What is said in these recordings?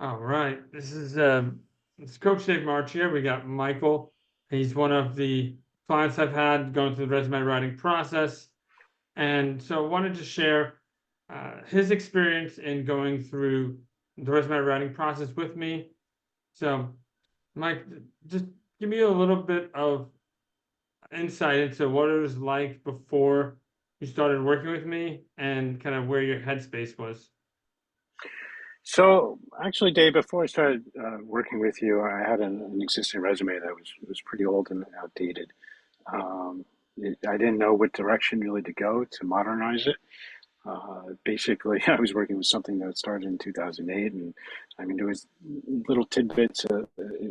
All right. This is Coach Dave March here. We got Michael. He's one of the clients I've had going through the resume writing process. And so I wanted to share his experience in going through the resume writing process with me. So, Mike, just give me a little bit of insight into what it was like before you started working with me and kind of where your headspace was. So actually, Dave, before I started working with you, I had an existing resume that was pretty old and outdated. I didn't know what direction really to go to modernize it. Basically, I was working with something that started in 2008, and I mean there was little tidbits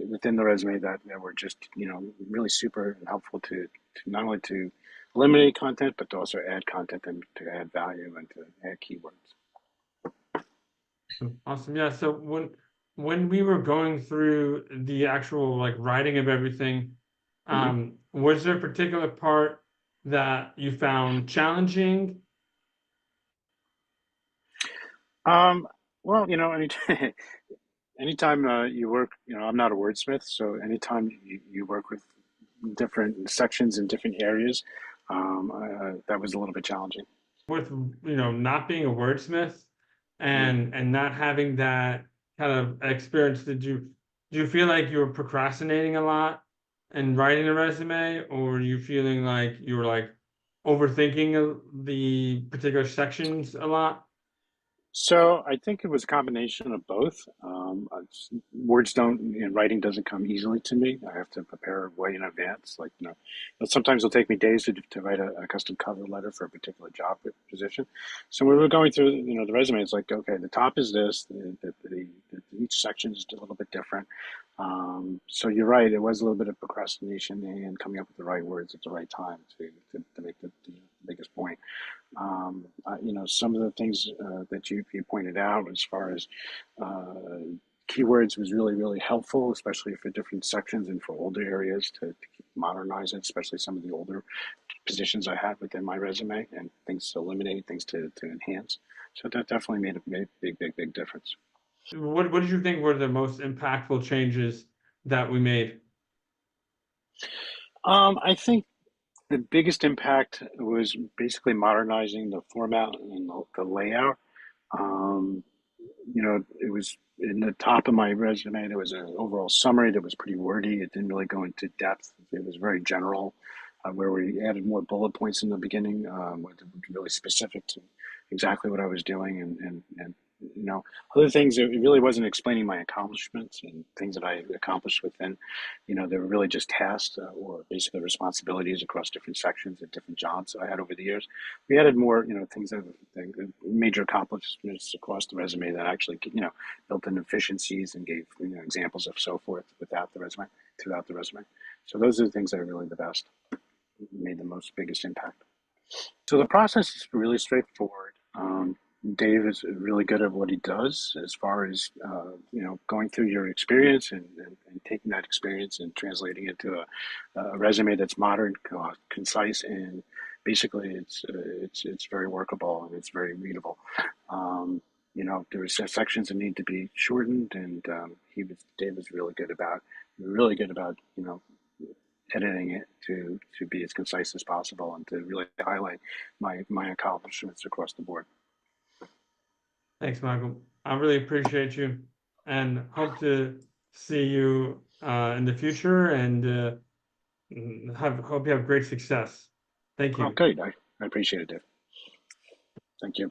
within the resume that were just really super helpful to not only to eliminate content but to also add content and to add value and to add keywords. Awesome. Yeah. So when we were going through the actual like writing of everything, Mm-hmm. was there a particular part that you found challenging? Um, well, anytime you work, I'm not a wordsmith, so anytime you work with different sections in different areas, that was a little bit challenging. With not being a wordsmith Yeah. and not having that kind of experience, do you feel like you were procrastinating a lot in writing a resume, or are you feeling like you were like overthinking the particular sections a lot? So I think it was a combination of both. Words don't, writing doesn't come easily to me. I have to prepare way in advance. Like, sometimes it'll take me days to write a custom cover letter for a particular job position. So when we were going through, the resume, it's like, okay, the top is this, each section is a little bit different. So you're right, it was a little bit of procrastination and coming up with the right words at the right time to make the biggest point. Some of the things that you pointed out as far as uh, keywords was really, really helpful, especially for different sections and for older areas to keep modernize it, especially some of the older positions I had within my resume and things to eliminate, things to enhance. So that definitely made a big, big, big difference. What did you think were the most impactful changes that we made? I think the biggest impact was basically modernizing the format and the layout. Um, it was in the top of my resume. There was an overall summary that was pretty wordy. It didn't really go into depth. It was very general, where we added more bullet points in the beginning, really specific to exactly what I was doing, and other things. It really wasn't explaining my accomplishments and things that I accomplished within. They were really just tasks or basically responsibilities across different sections and different jobs that I had over the years. We added more, things that major accomplishments across the resume that actually, built in efficiencies and gave, examples of so forth throughout the resume. So those are the things that are really the best, made the most biggest impact. So the process is really straightforward. Dave is really good at what he does as far as going through your experience and taking that experience and translating it to a resume that's modern, concise, and basically it's very workable and it's very readable. There were sections that need to be shortened, and Dave was really good about editing it to be as concise as possible and to really highlight my accomplishments across the board. Thanks, Michael. I really appreciate you and hope to see you in the future and hope you have great success. Thank Oh, you. good. I appreciate it, Dave. Thank you.